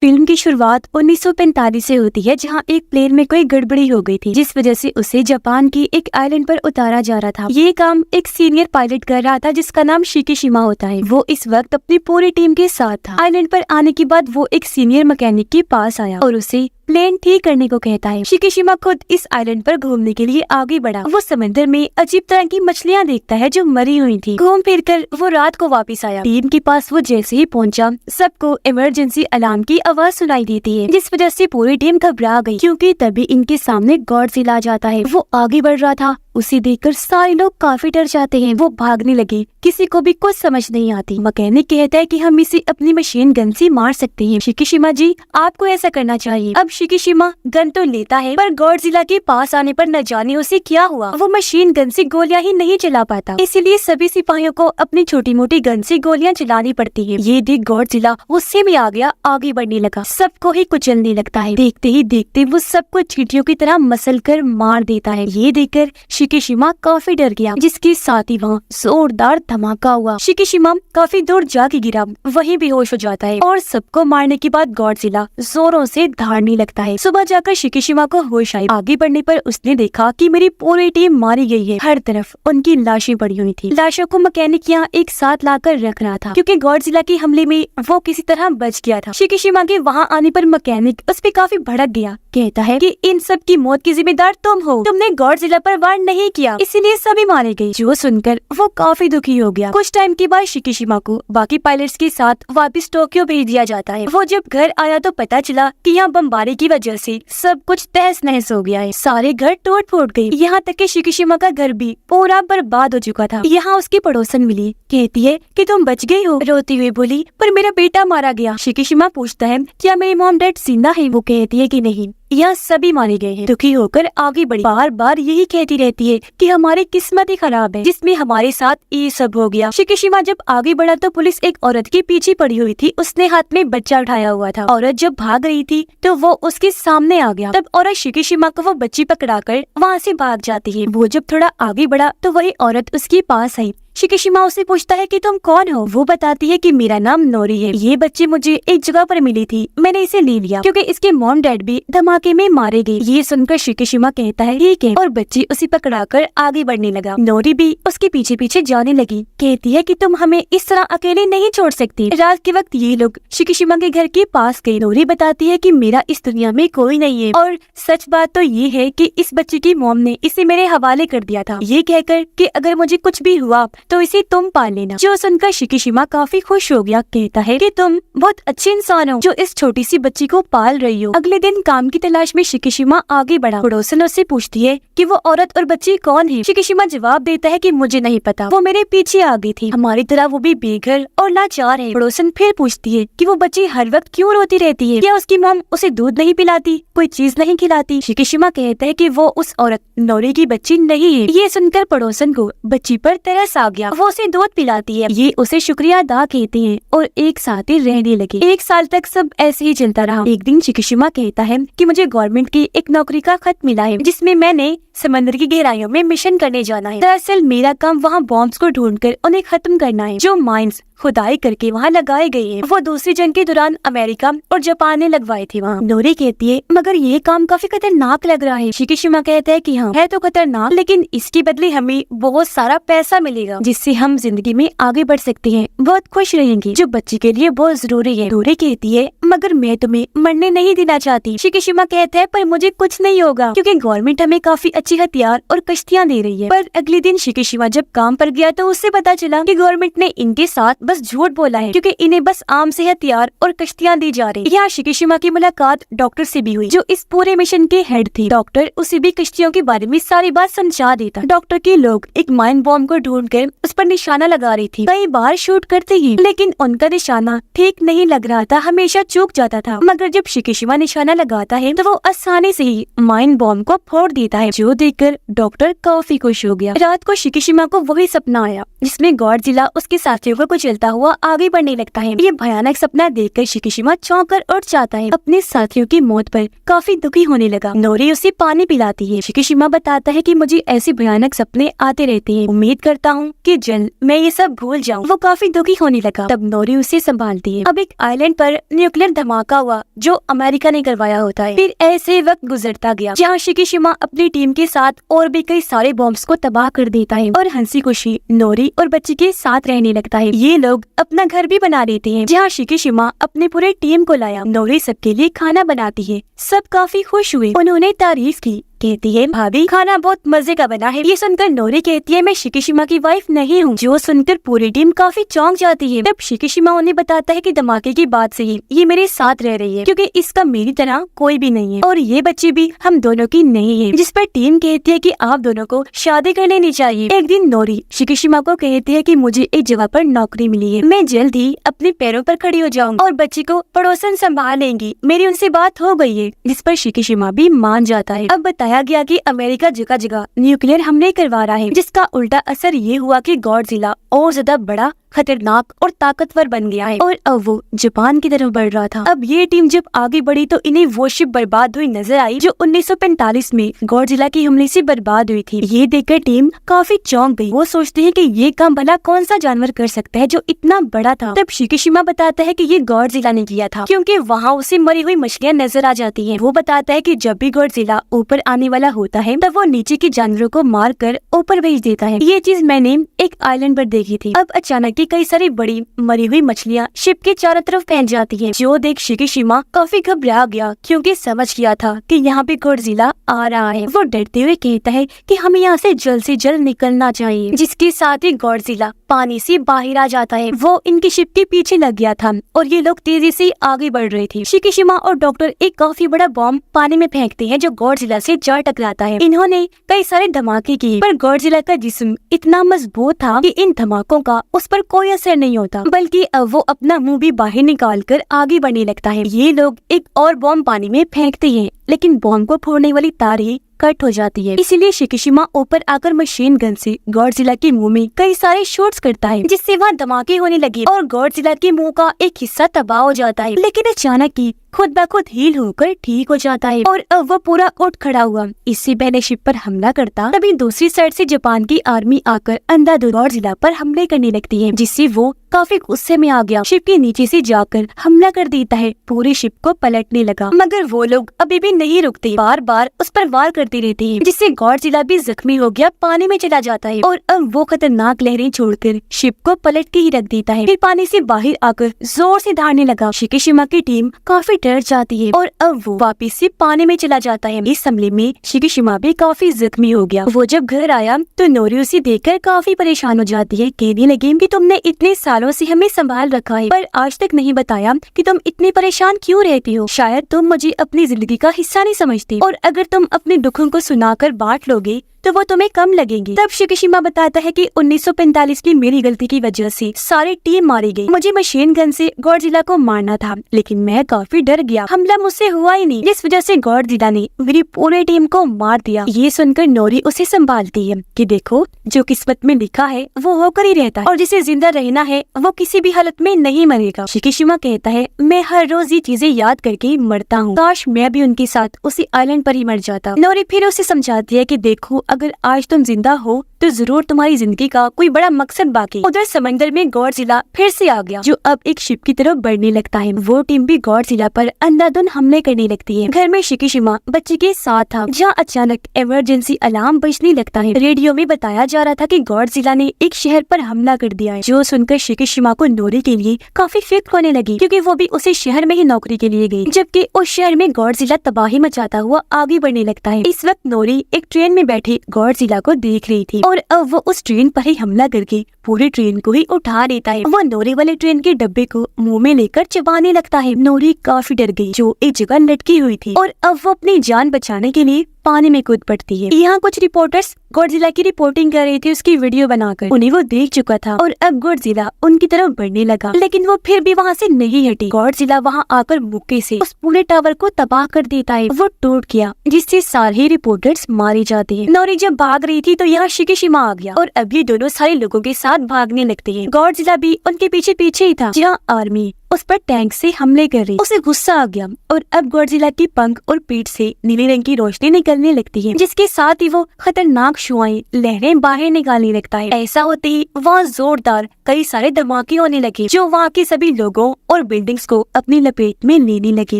Film की शुरुआत 1945 से होती है, जहां एक प्लेन में कोई गड़बड़ी हो गई थी, जिस वजह से उसे जापान की एक आइलैंड पर उतारा जा रहा था। ये काम एक सीनियर पायलट कर रहा था, जिसका नाम शिकीशिमा होता है। वो इस वक्त अपनी पूरी टीम के साथ था। आइलैंड पर आने के बाद वो एक सीनियर मैकेनिक के पास आया और उसे प्लेन ठीक करने को कहता है। शिकीशिमा खुद इस आइलैंड पर घूमने के लिए आगे बढ़ा। वो समंदर में अजीब तरह की मछलियाँ देखता है जो मरी हुई थी। घूम फिर कर वो रात को वापस आया। टीम के पास वो जैसे ही पहुंचा, सबको इमरजेंसी अलार्म की आवाज सुनाई देती है, जिस वजह से पूरी टीम घबरा गई, क्योंकि तभी इनके सामने गॉडजिला आ जाता है। वो आगे बढ़ रहा था, उसे देखकर सारे लोग काफी डर जाते हैं। वो भागने लगे, किसी को भी कुछ समझ नहीं आती। मैकेनिक कहता है कि हम इसे अपनी मशीन गन से मार सकते हैं। शिकीशिमा जी, आपको ऐसा करना चाहिए। अब शिकीशिमा गन तो लेता है, पर गॉडजिला के पास आने पर न जाने उसे क्या हुआ। वो मशीन गन से गोलियां ही नहीं चला पाता, इसीलिए सभी सिपाहियों को अपनी छोटी मोटी गन से गोलियां चलानी पड़ती है। ये देख गॉडजिला गुस्से में आ गया, आगे बढ़ने लगा, सबको ही कुचलने लगता है। देखते ही देखते वो सबको चींटियों की तरह मसल कर मार देता है। ये देखकर शिकीशिमा काफी डर गया, जिसके साथ ही वहाँ जोरदार धमाका हुआ। शिकीशिमा काफी दूर जाके गिरा, वहीं बेहोश हो जाता है और सबको मारने के बाद गॉडजिला जोरों से धाड़ने लगता है। सुबह जाकर शिकीशिमा को होश आई। आगे बढ़ने पर उसने देखा कि मेरी पूरी टीम मारी गई है। हर तरफ उनकी लाशें पड़ी हुई थी। लाशों को मैकेनिक यहाँ एक साथ लाकर रख रहा था, क्योंकि गॉडजिला के हमले में वो किसी तरह बच गया था। शिकीशिमा के वहाँ आने पर मैकेनिक उस पे काफी भड़क गया, कहता है कि इन सब की मौत की जिम्मेदार तुम हो, तुमने गॉडजिला पर वार नहीं किया, इसीलिए सभी मारे गए। जो सुनकर वो काफी दुखी हो गया। कुछ टाइम के बाद शिकीशिमा को बाकी पायलट्स के साथ वापस टोक्यो भेज दिया जाता है। वो जब घर आया तो पता चला कि यहाँ बमबारी की वजह से सब कुछ तहस नहस हो गया है। सारे घर टूट फूट गए, यहाँ तक कि शिकीशिमा का घर भी पूरा बर्बाद हो चुका था। यहाँ उसकी पड़ोसन मिली, कहती है कि तुम बच गई हो। रोती हुई बोली, पर मेरा बेटा मारा गया। शिकीशिमा पूछता है, क्या मेरे मॉम डैड जिंदा है? वो कहती है कि नहीं, यहाँ सभी मारे गए हैं। दुखी होकर आगे बढ़ी, बार बार यही कहती रहती है कि हमारी किस्मत ही खराब है, जिसमें हमारे साथ ये सब हो गया। शिकीशिमा जब आगे बढ़ा तो पुलिस एक औरत के पीछे पड़ी हुई थी। उसने हाथ में बच्चा उठाया हुआ था। औरत जब भाग रही थी तो वो उसके सामने आ गया। तब औरत शिकीशिमा को वो बच्ची पकड़ाकर वहाँ से भाग जाती है। वो जब थोड़ा आगे बढ़ा तो वही औरत उसके पास आई। शिकीशिमा उसे पूछता है कि तुम कौन हो? वो बताती है कि मेरा नाम नोरी है। ये बच्ची मुझे एक जगह पर मिली थी, मैंने इसे ले लिया क्योंकि इसके मॉम डैड भी धमाके में मारे गए। ये सुनकर शिकीशिमा कहता है ठीक है, और बच्ची उसे पकड़ाकर आगे बढ़ने लगा। नोरी भी उसके पीछे पीछे जाने लगी, कहती है कि तुम हमें इस तरह अकेले नहीं छोड़ सकती। रात के वक्त ये लोग शिकीशिमा के घर के पास गए। नोरी बताती है कि मेरा इस दुनिया में कोई नहीं है, और सच बात तो ये है कि इस बच्ची की मॉम ने इसे मेरे हवाले कर दिया था, ये कहकर कि अगर मुझे कुछ भी हुआ तो इसे तुम पाल लेना। जो सुनकर शिकीशिमा काफी खुश हो गया, कहता है कि तुम बहुत अच्छे इंसान हो जो इस छोटी सी बच्ची को पाल रही हो। अगले दिन काम की तलाश में शिकीशिमा आगे बढ़ा। पड़ोसन उससे पूछती है कि वो औरत और बच्ची कौन है? शिकीशिमा जवाब देता है कि मुझे नहीं पता, वो मेरे पीछे आ गई थी। हमारी तरह वो भी बेघर और लाचार है। पड़ोसन फिर पूछती है कि वो बच्ची हर वक्त क्यों रोती रहती है? क्या उसकी मॉम उसे दूध नहीं पिलाती, कोई चीज नहीं खिलाती? शिकीशिमा कहता है कि वो उस औरत नोरी की बच्ची नहीं है। ये सुनकर पड़ोसन को बच्ची पर तरस आ गया। वो उसे दूध पिलाती है। ये उसे शुक्रिया अदा कहते हैं और एक साथ ही रहने लगे। 1 साल तक सब ऐसे ही चलता रहा। एक दिन शिकीशिमा कहता है कि मुझे गवर्नमेंट की एक नौकरी का खत मिला है, जिसमें मैंने समंदर की गहराइयों में मिशन करने जाना है। दरअसल मेरा काम वहाँ बॉम्ब्स को ढूंढकर उन्हें खत्म करना है, जो माइंस खुदाई करके वहाँ लगाए गए हैं। वो दूसरी जंग के दौरान अमेरिका और जापान ने लगवाए थे वहाँ। नोरी कहती है, मगर ये काम काफी खतरनाक लग रहा है। शिकीशिमा कहता है कि हाँ, है तो खतरनाक, लेकिन इसके बदले हमें बहुत सारा पैसा मिलेगा, जिससे हम जिंदगी में आगे बढ़ सकते हैं, बहुत खुश रहेंगे, जो बच्चे के लिए बहुत जरूरी है। नोरी कहती है, मगर मैं तुम्हें मरने नहीं देना चाहती। शिकीशिमा कहता है, पर मुझे कुछ नहीं होगा, क्योंकि गवर्नमेंट हमें काफी अच्छे हथियार और कश्तियाँ दे रही है। पर अगले दिन शिकीशिमा जब काम पर गया तो उससे पता चला कि गवर्नमेंट ने इनके साथ बस झूठ बोला है, क्योंकि इन्हें बस आम से हथियार और कश्तियाँ दी जा रही। यहाँ शिकीशिमा की मुलाकात डॉक्टर से भी हुई, जो इस पूरे मिशन के हेड थे। डॉक्टर उसे भी कश्तियों के बारे में सारी बात समझा देता। डॉक्टर के लोग एक माइन बॉम्ब को ढूंढकर उस पर निशाना लगा रही थी। कई बार शूट करते ही, लेकिन उनका निशाना ठीक नहीं लग रहा था, हमेशा चूक जाता था। मगर जब शिकीशिमा निशाना लगाता है तो वो आसानी से ही माइन बॉम्ब को फोड़ देता है, जो देखकर डॉक्टर काफी खुश हो गया। रात को शिकीशिमा को वही सपना आया, जिसमें गॉडजिला उसके साथियों को कुचलता चलता हुआ आगे बढ़ने लगता है। ये भयानक सपना देखकर शिकिशिमा चौंक कर उठ जाता है। अपने साथियों की मौत पर काफी दुखी होने लगा। नोरी उसे पानी पिलाती है। शिकिशिमा बताता है कि मुझे ऐसे भयानक सपने आते रहते हैं, उम्मीद करता हूँ कि जल्द मैं ये सब भूल जाऊँ। वो काफी दुखी होने लगा। तब नोरी उसे संभालती है। अब एक आइलैंड पर न्यूक्लियर धमाका हुआ जो अमेरिका ने करवाया होता है। फिर ऐसे वक्त गुजरता गया जहाँ शिकिशिमा अपनी टीम के साथ और भी कई सारे बॉम्ब्स को तबाह कर देता है और हंसी खुशी नोरी और बच्ची के साथ रहने लगता है। ये लोग अपना घर भी बना लेते हैं जहाँ शिकिशिमा अपने पूरे टीम को लाया। नोरी सबके लिए खाना बनाती है। सब काफी खुश हुए। उन्होंने तारीफ की। कहती है, भाभी खाना बहुत मजे का बना है। ये सुनकर नोरी कहती है, मैं शिकिशिमा की वाइफ नहीं हूँ। जो सुनकर पूरी टीम काफी चौंक जाती है। तब शिकिशिमा उन्हें बताता है कि धमाके की बात से ही ये मेरे साथ रह रही है क्योंकि इसका मेरी तरह कोई भी नहीं है और ये बच्ची भी हम दोनों की नहीं है। जिस पर टीम कहती है कि आप दोनों को शादी कर लेनी चाहिए। एक दिन नोरी शिकिशिमा को कहती है कि मुझे एक जगह पर नौकरी मिली है, मैं जल्द ही अपने पैरों पर खड़ी हो जाऊंगी और बच्ची को पड़ोसन संभाल लेंगी। मेरी उनसे बात हो गई है। जिस पर शिकिशिमा भी मान जाता है। अब बताया गया कि अमेरिका जगह जगह न्यूक्लियर हमले करवा रहा है, जिसका उल्टा असर ये हुआ कि गॉडजिला और ज्यादा बड़ा, खतरनाक और ताकतवर बन गया है और अब वो जापान की तरफ बढ़ रहा था। अब ये टीम जब आगे बढ़ी तो इन्हें वो शिप बर्बाद हुई नजर आई जो 1945 में गॉडजिला की हमले से बर्बाद हुई थी। ये देखकर टीम काफी चौंक गई। वो सोचते हैं कि ये काम भला कौन सा जानवर कर सकता है जो इतना बड़ा था। तब शिकिशिमा बताता है कि ये गॉडजिला ने किया था क्योंकि वहाँ उसे मरी हुई मछलियाँ नजर आ जाती है। वो बताता है कि जब भी गॉडजिला ऊपर आने वाला होता है तब वो नीचे के जानवरों को मार कर ऊपर भेज देता है। ये चीज मैंने एक आइलैंड पर देखी थी। अब अचानक कई सारी बड़ी मरी हुई मछलियाँ शिप के चारों तरफ फैल जाती हैं। जो देख शिकिशिमा काफी घबरा गया क्योंकि समझ गया था कि यहाँ पे गॉडजिला आ रहा है। वो डरते हुए कहता है कि हमें यहाँ से जल्द निकलना चाहिए। जिसके साथ ही गॉडजिला पानी से बाहर आ जाता है। वो इनकी शिप के पीछे लग गया था और ये लोग तेजी से आगे बढ़ रहे थे। शिकिशिमा और डॉक्टर एक काफी बड़ा बॉम्ब पानी में फेंकते हैं जो गॉडजिला से जा टकराता है। इन्होंने कई सारे धमाके किए पर गॉडजिला का जिस्म इतना मजबूत था कि इन धमाकों का उस पर कोई असर नहीं होता, बल्कि अब वो अपना मुंह भी बाहर निकाल कर आगे बढ़ने लगता है। ये लोग एक और बॉम्ब पानी में फेंकते हैं लेकिन बॉम्ब को फोड़ने वाली तार ही कट हो जाती है। इसीलिए शिकिशिमा ऊपर आकर मशीन गन से गॉडजिला के मुंह में कई सारे शॉट्स करता है जिससे वहाँ धमाके होने लगे और गॉडजिला के मुंह का एक हिस्सा तबाह हो जाता है। लेकिन अचानक ही खुद ब खुद हील होकर ठीक हो जाता है और अब वो पूरा उठ खड़ा हुआ। इससे पहले शिप पर हमला करता तभी दूसरी साइड से जापान की आर्मी आकर अंधाधुंध गॉडजिला पर हमले करने लगती है जिससे वो काफी गुस्से में आ गया। शिप के नीचे से जाकर हमला कर देता है। पूरी शिप को पलटने लगा मगर वो लोग अभी भी नहीं रुकते, बार बार उस पर वार करते रहते हैं जिससे गॉडजिला भी जख्मी हो गया पानी में चला जाता है और अब वो खतरनाक लहरें छोड़कर शिप को पलट के ही रख देता है। फिर पानी से बाहर आकर जोर से दहाड़ने लगा। शिकिशिमा की टीम काफी डर जाती है और अब वो वापस से पानी में चला जाता है। इस हमले में शिकिशिमा भी काफी जख्मी हो गया। वो जब घर आया तो नोरी उसे देखकर काफी परेशान हो जाती है। कहने लगी कि तुमने इतने सालों से हमें संभाल रखा है पर आज तक नहीं बताया कि तुम इतने परेशान क्यों रहती हो। शायद तुम मुझे अपनी जिंदगी का हिस्सा नहीं समझती और अगर तुम अपने दुखों को सुनाकर बांट लोगे तो वो तुम्हें कम लगेंगे। तब शिकिशिमा बताता है कि 1945 की मेरी गलती की वजह से सारी टीम मारी गई। मुझे मशीन गन से गॉडजिला को मारना था लेकिन मैं काफी डर गया। हमला मुझसे हुआ ही नहीं जिस वजह से गॉडजिला ने मेरी पूरी टीम को मार दिया। ये सुनकर नोरी उसे संभालती है कि देखो जो किस्मत में लिखा है वो होकर ही रहता है और जिसे जिंदा रहना है वो किसी भी हालत में नहीं मरेगा। शिकिशिमा कहता है मैं हर रोज ये चीजें याद करके मरता हूँ, काश मैं भी उनके साथ उसी आइलैंड पर ही मर जाता। नोरी फिर उसे समझाती है कि देखो अगर आज तुम जिंदा हो तो जरूर तुम्हारी जिंदगी का कोई बड़ा मकसद बाकी। उधर समंदर में गॉडजिला फिर से आ गया जो अब एक शिप की तरफ बढ़ने लगता है। वो टीम भी गॉडजिला पर अंधाधुंध हमले करने लगती है। घर में शिकिशिमा बच्चे के साथ था जहाँ अचानक इमरजेंसी अलार्म बजने लगता है। रेडियो में बताया जा रहा था कि गॉडजिला ने एक शहर पर हमला कर दिया है। जो सुनकर शिकिशिमा को नोरी के लिए काफी फिक्र होने लगी क्योंकि वो भी उसी शहर में ही नौकरी के लिए गई, जबकि उस शहर में गॉडजिला तबाही मचाता हुआ आगे बढ़ने लगता है। इस वक्त नोरी एक ट्रेन में बैठे गॉडजिला को देख रही थी और अब वो उस ट्रेन पर ही हमला करके पूरी ट्रेन को ही उठा लेता है। वो नोरी वाले ट्रेन के डब्बे को मुंह में लेकर चबाने लगता है। नोरी काफी डर गई जो एक जगह लटकी हुई थी और अब वो अपनी जान बचाने के लिए पानी में कूद पड़ती है। यहाँ कुछ रिपोर्टर्स गॉडजिला की रिपोर्टिंग कर रही थी उसकी वीडियो बनाकर। उन्हें वो देख चुका था और अब गॉडजिला उनकी तरफ बढ़ने लगा, लेकिन वो फिर भी वहाँ से नहीं हटी। गॉडजिला वहाँ आकर मुक्के से उस पूरे टावर को तबाह कर देता है। वो टूट गया, जिससे सारे रिपोर्टर्स मारे जाते हैं। नोरी जब भाग रही थी तो यहाँ शिकीशिमा आ गया और अब ये दोनों सारे लोगों के साथ भागने लगते हैं। गॉडजिला भी उनके पीछे पीछे ही था, जहाँ आर्मी उस पर टैंक से हमले कर रही। उसे गुस्सा आ गया और अब गॉडजिला की पंख और पीठ से नीले रंग की रोशनी निकलने लगती है, जिसके साथ ही वो खतरनाक शुआएं लहरें बाहर निकालने लगता है। ऐसा होते ही वहाँ जोरदार कई सारे धमाके होने लगे, जो वहाँ के सभी लोगों और बिल्डिंग्स को अपनी लपेट में लेने लगे।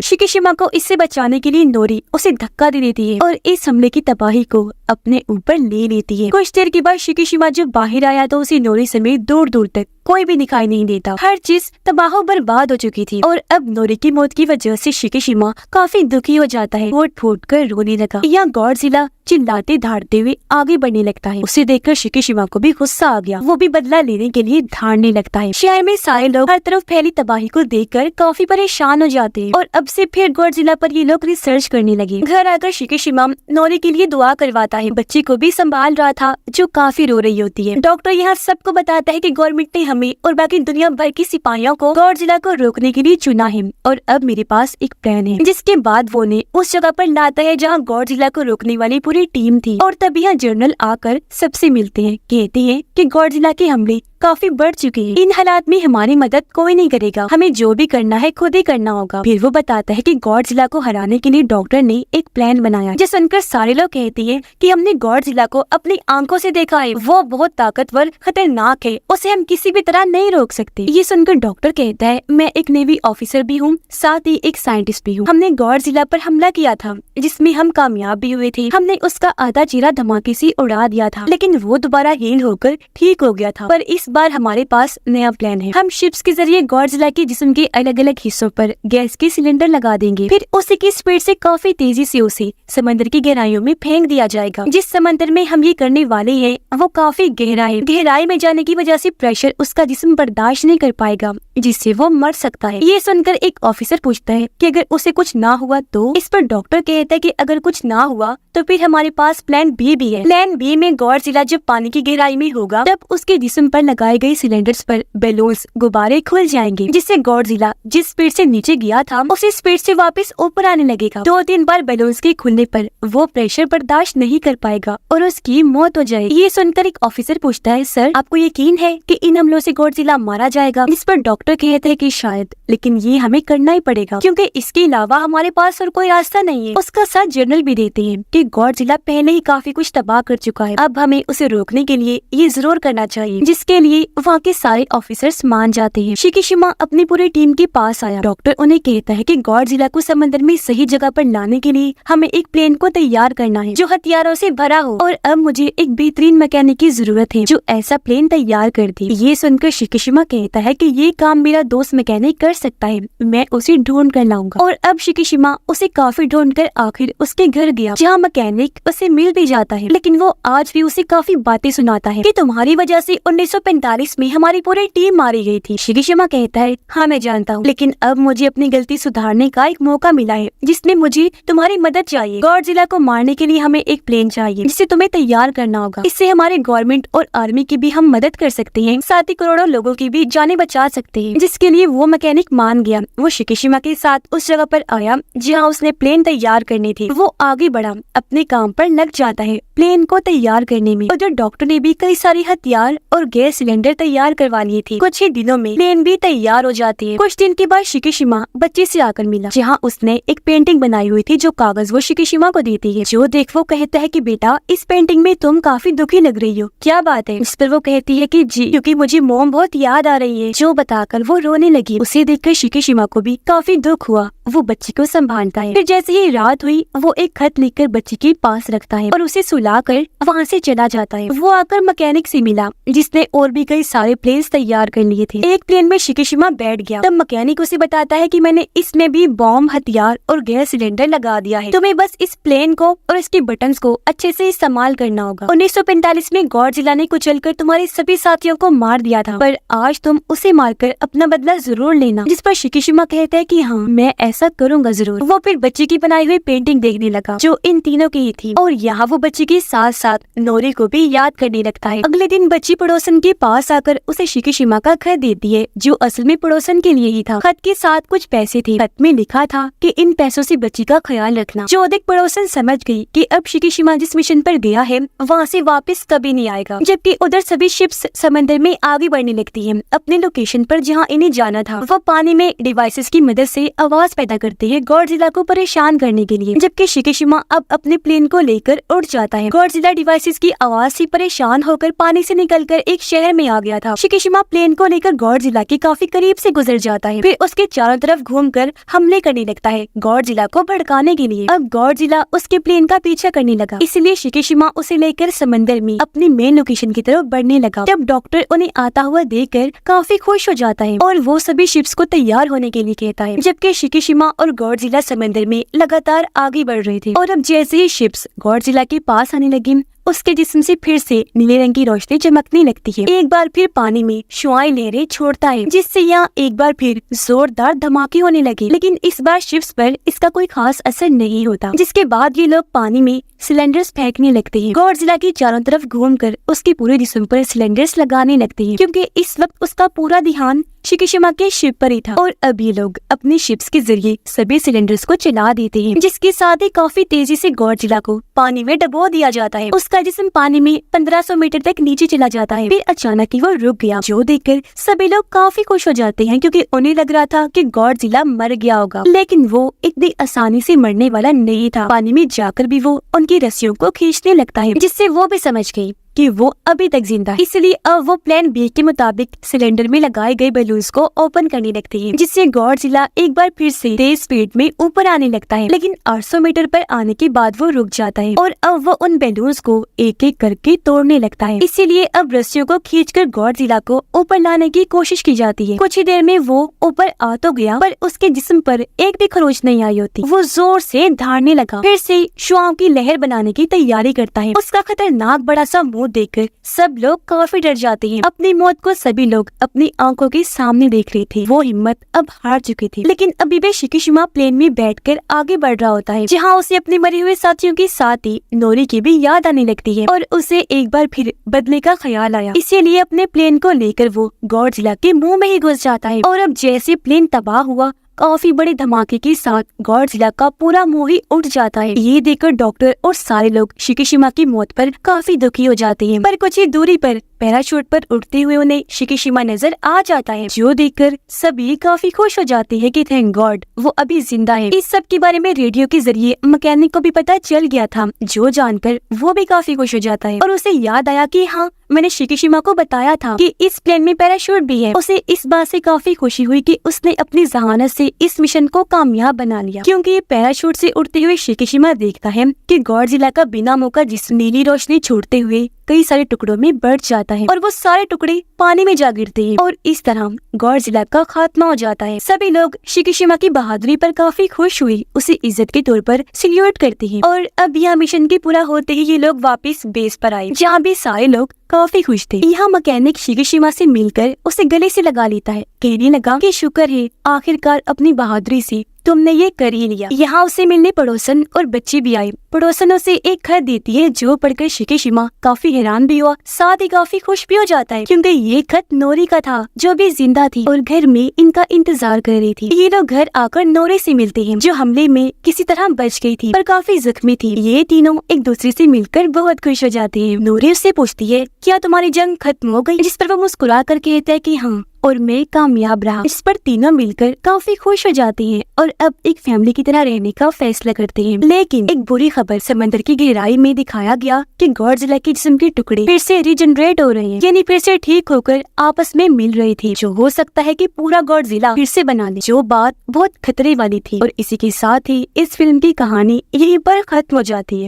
शिकीशिमा को इससे बचाने के लिए नोरी उसे धक्का दे देती है और इस हमले की तबाही को अपने ऊपर ले लेती है। कुछ देर के बाद शिकीशिमा जब बाहर आया तो उसे नोरी समेत दूर दूर तक कोई भी दिखाई नहीं देता। हर चीज तबाह बर्बाद हो चुकी थी और अब नोरी की मौत की वजह से शिकीशिमा काफी दुखी हो जाता है। फूट फूट कर रोने लगा। यहाँ गॉडजिला चिल्लाते धाड़ते हुए आगे बढ़ने लगता है। उसे देखकर शिकीशिमा को भी गुस्सा आ गया। वो भी बदला लेने के लिए धाड़ने लगता है। शहर में सारे लोग हर तरफ फैली तबाही को देखकर काफी परेशान हो जाते हैं और अब से फिर गॉडजिला पर ये लोग रिसर्च करने लगे। घर आकर शिकीशिमा नोरी के लिए दुआ करवाता है। बच्ची को भी संभाल रहा था जो काफी रो रही होती है। डॉक्टर यहाँ सबको बताता है कि गवर्नमेंट ने हमें और बाकी दुनिया भर की सिपाहियों को गॉडजिला को रोकने के लिए चुना है और अब मेरे पास एक प्लान है। जिसके बाद वो ने उस जगह पर लाता है जहाँ गॉडजिला को रोकने वाली पूरी टीम थी और तब यहाँ जर्नल आकर सबसे मिलते हैं। कहते हैं कि गॉडजिला के हमले काफी बढ़ चुके हैं। इन हालात में हमारी मदद कोई नहीं करेगा, हमें जो भी करना है खुद ही करना होगा। फिर वो बताता है कि गॉडजिला को हराने के लिए डॉक्टर ने एक प्लान बनाया। जो सुनकर सारे लोग कहते हैं कि हमने गॉडजिला को अपनी आंखों से देखा है, वो बहुत ताकतवर खतरनाक है, उसे हम किसी भी तरह नहीं रोक सकते। ये सुनकर डॉक्टर कहता है मैं एक नेवी ऑफिसर भी हूँ, साथ ही एक साइंटिस्ट भी हूँ। हमने गॉडजिला पर हमला किया था जिसमें हम कामयाब भी हुए थे। हमने उसका आधा चेहरा धमाके से उड़ा दिया था, लेकिन वो दोबारा हील होकर ठीक हो गया था। पर इस बार हमारे पास नया प्लान है। हम शिप्स के जरिए गॉडजिला के जिस्म के अलग अलग हिस्सों पर गैस के सिलेंडर लगा देंगे। फिर उसी की स्पीड से काफी तेजी से उसे समंदर की गहराइयों में फेंक दिया जाएगा। जिस समंदर में हम ये करने वाले हैं वो काफी गहरा है। गहराई में जाने की वजह से प्रेशर उसका जिस्म बर्दाश्त नहीं कर पाएगा, जिससे वो मर सकता है। ये सुनकर एक ऑफिसर पूछता है कि अगर उसे कुछ ना हुआ तो। इस पर डॉक्टर कहता है कि अगर कुछ ना हुआ तो फिर हमारे पास प्लान बी भी है। प्लान बी में गॉडजिला जब पानी की गहराई में होगा तब उसके जिस्म पर लगाए गए सिलेंडर्स पर बैलून्स गुब्बारे खुल जाएंगे, जिससे गॉडजिला जिस स्पीड से नीचे गया था उसी स्पीड से वापस ऊपर आने लगेगा। 2-3 बार बैलून्स के खुलने पर वो प्रेशर बर्दाश्त नहीं कर पाएगा और उसकी मौत हो जाएगी। ये सुनकर एक ऑफिसर पूछता है सर आपको यकीन है कि इन हमलों से गॉडजिला मारा जाएगा? इस पर डॉक्टर कहते हैं कि शायद, लेकिन ये हमें करना ही पड़ेगा क्योंकि इसके अलावा हमारे पास और कोई रास्ता नहीं है। उसका साथ जर्नल भी देते हैं कि गॉडजिला पहले ही काफी कुछ तबाह कर चुका है, अब हमें उसे रोकने के लिए ये जरूर करना चाहिए। जिसके लिए वहाँ के सारे ऑफिसर्स मान जाते हैं। शिकीशिमा अपनी पूरी टीम के पास आया। डॉक्टर उन्हें कहता है कि गॉडजिला को समंदर में सही जगह पर लाने के लिए हमें एक प्लेन को तैयार करना है जो हथियारों से भरा हो और अब मुझे एक बेहतरीन मैकेनिक की जरूरत है जो ऐसा प्लेन तैयार कर दे। ये सुनकर शिकीशिमा कहता है कि ये काम मेरा दोस्त मैकेनिक कर सकता है, मैं उसे ढूंढ कर लाऊंगा। और अब शिकीशिमा उसे काफी ढूंढ कर आखिर उसके घर गया, जहाँ मैकेनिक उसे मिल भी जाता है, लेकिन वो आज भी उसे काफी बातें सुनाता है कि तुम्हारी वजह से 1945 में हमारी पूरी टीम मारी गई थी। शिकीशिमा कहता है हाँ मैं जानता हूँ, लेकिन अब मुझे अपनी गलती सुधारने का एक मौका मिला है जिसमें मुझे तुम्हारी मदद चाहिए। गॉडजिला को मारने के लिए हमें एक प्लेन चाहिए जिसे तुम्हें तैयार करना होगा। इससे हमारे गवर्नमेंट और आर्मी की भी हम मदद कर सकते हैं, साथ ही करोड़ों लोगों की भी जानें बचा सकते हैं। जिसके लिए वो मैकेनिक मान गया। वो शिकीशिमा के साथ उस जगह पर आया जहाँ उसने प्लेन तैयार करने थे। वो आगे बढ़ा, अपने काम पर लग जाता है प्लेन को तैयार करने में। उधर डॉक्टर ने भी कई सारे हथियार और गैस सिलेंडर तैयार करवा लिए थे। कुछ ही दिनों में प्लेन भी तैयार हो जाती है। कुछ दिन के बाद शिकीशिमा बच्चे से आकर मिला, जहाँ उसने एक पेंटिंग बनाई हुई थी जो कागज वो शिकीशिमा को देती है। जो देख वो कहता है कि बेटा इस पेंटिंग में तुम काफी दुखी लग रही हो, क्या बात है? इस पर वो कहती है कि जी क्योंकि मुझे मोम बहुत याद आ रही है। जो बताकर वो रोने लगी। उसे देखकर शिकीशिमा को भी काफी दुख हुआ। वो बच्ची को संभालता है। फिर जैसे ही रात हुई वो एक खत लिखकर बच्ची के पास रखता है और उसे सुलाकर वहाँ से चला जाता है। वो आकर मैकेनिक से मिला जिसने और भी कई सारे प्लेन्स तैयार कर लिए थे। एक प्लेन में शिकीशिमा बैठ गया। तब मैकेनिक उसे बताता है कि मैंने इसमें भी बॉम्ब, हथियार और गैस सिलेंडर लगा दिया है। तुम्हें बस इस प्लेन को और इसके बटन्स को अच्छे से इस्तेमाल करना होगा। 1945 में गॉडजिला ने कुचलकर तुम्हारे सभी साथियों को मार दिया था, पर आज तुम उसे मारकर अपना बदला जरूर लेना। जिस पर शिकीशिमा कहता है कि हाँ, मैं ऐसा करूंगा जरूर। वो फिर बच्चे की बनाई हुई पेंटिंग देखने लगा जो इन तीनों की ही थी, और यहाँ वो बच्चे के साथ साथ नोरी को भी याद करने लगता है। अगले दिन बच्ची पड़ोसन के पास आकर उसे शिकीशिमा का खत देती है, जो असल में पड़ोसन के लिए ही था। खत के साथ कुछ पैसे थे। खत में लिखा था कि इन पैसों से बच्ची का ख्याल रखना। जो अधिक पड़ोसन समझ गई कि अब शिकीशिमा जिस मिशन पर गया है वहाँ से वापस कभी नहीं आएगा। जबकि उधर सभी शिप्स समंदर में आगे बढ़ने लगती है अपने लोकेशन पर जहाँ इन्हें जाना था। वो पानी में डिवाइसेस की मदद से आवाज पैदा करते हैं गॉडजिला को परेशान करने के लिए। जबकि शिकीशिमा अब अपने प्लेन को लेकर उड़ जाता है। गॉडजिला डिवाइसेस की आवाज से परेशान होकर पानी से निकलकर एक शहर में आ गया था। शिकीशिमा प्लेन को लेकर गॉडजिला के काफी करीब से गुजर जाता है, फिर उसके चारों तरफ घूमकर हमले करने लगता है गॉडजिला को भड़काने के लिए। अब गॉडजिला उसके प्लेन का पीछा करने लगा, इसलिए शिकीशिमा उसे लेकर समंदर में अपनी मेन लोकेशन की तरफ बढ़ने लगा। जब डॉक्टर उन्हें आता हुआ देखकर काफी खुश हो जाता है और वो सभी शिप्स को तैयार होने के लिए कहता है। जबकि शिकीशिमा और गॉडजिला समंदर में लगातार आगे बढ़ रहे थे, और अब जैसे ही शिप्स गॉडजिला के पास आने लगी, उसके जिस्म से फिर से नीले रंग की रोशनी चमकने लगती है। एक बार फिर पानी में शुआएं लहरें छोड़ता है, जिससे यहाँ एक बार फिर जोरदार धमाके होने लगे। लेकिन इस बार शिप्स पर इसका कोई खास असर नहीं होता। जिसके बाद ये लोग पानी में सिलेंडर्स फेंकने लगते हैं। गॉडजिला की चारों तरफ घूमकर उसके पूरे जिस्म पर सिलेंडर्स लगाने लगते हैं, क्योंकि इस वक्त उसका पूरा ध्यान शिकीशिमा के शिप पर ही था। और अब ये लोग अपने शिप्स के जरिए सभी सिलेंडर्स को चला देते हैं, जिसके साथ ही काफी तेजी से गॉडजिला को पानी में डबो दिया जाता है। उसका जिस्म पानी में 1500 मीटर तक नीचे चला जाता है। फिर अचानक ही वो रुक गया, जो देखकर सभी लोग काफी खुश हो जाते हैं, क्योंकि उन्हें लग रहा था कि गॉडजिला मर गया होगा। लेकिन वो इतनी आसानी से मरने वाला नहीं था। पानी में जाकर भी वो उनकी रस्सियों को खींचने लगता है, जिससे वो भी समझ गई कि वो अभी तक जिंदा है। इसलिए अब वो प्लान बी के मुताबिक सिलेंडर में लगाए गए बलून्स को ओपन करने लगती है, जिससे गॉडजिला एक बार फिर से तेज स्पीड में ऊपर आने लगता है। लेकिन 800 मीटर पर आने के बाद वो रुक जाता है, और अब वो उन बलून्स को एक एक करके तोड़ने लगता है। इसीलिए अब रस्सियों को खींचकर गॉडजिला को ऊपर लाने की कोशिश की जाती है। कुछ ही देर में वो ऊपर आ तो गया, पर उसके जिस्म पर एक भी खरोच नहीं आई होती। वो जोर से धाड़ने लगा, फिर से शुआओं की लहर बनाने की तैयारी करता है। उसका खतरनाक बड़ा सा मुंह देखकर सब लोग काफी डर जाते हैं। अपनी मौत को सभी लोग अपनी आंखों के सामने देख रहे थे। वो हिम्मत अब हार चुकी थी। लेकिन अभी भी शिकीशिमा प्लेन में बैठकर आगे बढ़ रहा होता है, जहाँ उसे अपने मरे हुए साथियों के साथ ही नोरी की भी याद आने लगती है, और उसे एक बार फिर बदले का ख्याल आया। इसीलिए अपने प्लेन को लेकर वो गॉडजिला के मुंह में ही घुस जाता है। और अब जैसे प्लेन तबाह हुआ, काफी बड़े धमाके के साथ गॉडजिला का पूरा मुंह ही उठ जाता है। ये देखकर डॉक्टर और सारे लोग शिकीशिमा की मौत पर काफी दुखी हो जाते हैं। पर कुछ ही दूरी पर पैराशूट पर उड़ते हुए उन्हें शिकीशिमा नजर आ जाता है, जो देखकर सभी काफी खुश हो जाते हैं कि थैंक गॉड वो अभी जिंदा है। इस सब के बारे में रेडियो के जरिए मैकेनिक को भी पता चल गया था, जो जानकर वो भी काफी खुश हो जाता है। और उसे याद आया कि हाँ, मैंने शिकीशिमा को बताया था कि इस प्लेन में पैराशूट भी है। उसे इस बात से काफी खुशी हुई कि उसने अपनी जहानत से इस मिशन को कामयाब बना लिया, क्योंकि पैराशूट से उड़ते हुए शिकीशिमा देखता है कि गॉडजिला का बिना मुंह का जिस्म नीली रोशनी छोड़ते हुए कई सारे टुकड़ों में बढ़ जाता है, और वो सारे टुकड़े पानी में जा गिरते हैं, और इस तरह गॉडजिला का खात्मा हो जाता है। सभी लोग शिकीशिमा की बहादुरी पर काफी खुश हुए, उसे इज्जत के तौर पर सल्यूट करते हैं। और अब यह मिशन के पूरा होते ही ये लोग वापस बेस पर आए, जहाँ भी सारे लोग काफी खुश थे। यहाँ मैकेनिक शिकीशिमा से मिलकर उसे गले से लगा लेता है, कहने लगा कि शुक्र है आखिरकार अपनी बहादुरी से तुमने ये कर ही लिया। यहाँ उसे मिलने पड़ोसन और बच्चे भी आए। पड़ोसन उसे एक खत देती है, जो पढ़कर शिकीशिमा काफी हैरान भी हुआ, साथ ही काफी खुश भी हो जाता है, क्योंकि ये खत नोरी का था, जो भी जिंदा थी और घर में इनका इंतजार कर रही थी। ये लोग घर आकर नोरी से मिलते हैं, जो हमले में किसी तरह बच गई थी पर काफी जख्मी थी। ये तीनों एक दूसरे से मिलकर बहुत खुश हो जाते हैं। नोरी उससे पूछती है, क्या तुम्हारी जंग खत्म हो गई? जिस पर वो मुस्कुरा कर कहता है कि हाँ, और मैं कामयाब रहा। इस पर तीनों मिलकर काफी खुश हो जाते हैं और अब एक फैमिली की तरह रहने का फैसला करते हैं। लेकिन एक बुरी खबर समंदर की गहराई में दिखाया गया कि गॉडजिला के जिस्म के टुकड़े फिर से रीजनरेट हो रहे हैं, यानी फिर से ठीक होकर आपस में मिल रहे थे, जो हो सकता है कि पूरा गॉडजिला फिर से बना ले, जो बात बहुत खतरे वाली थी। और इसी के साथ ही इस फिल्म की कहानी यहीं पर खत्म हो जाती है।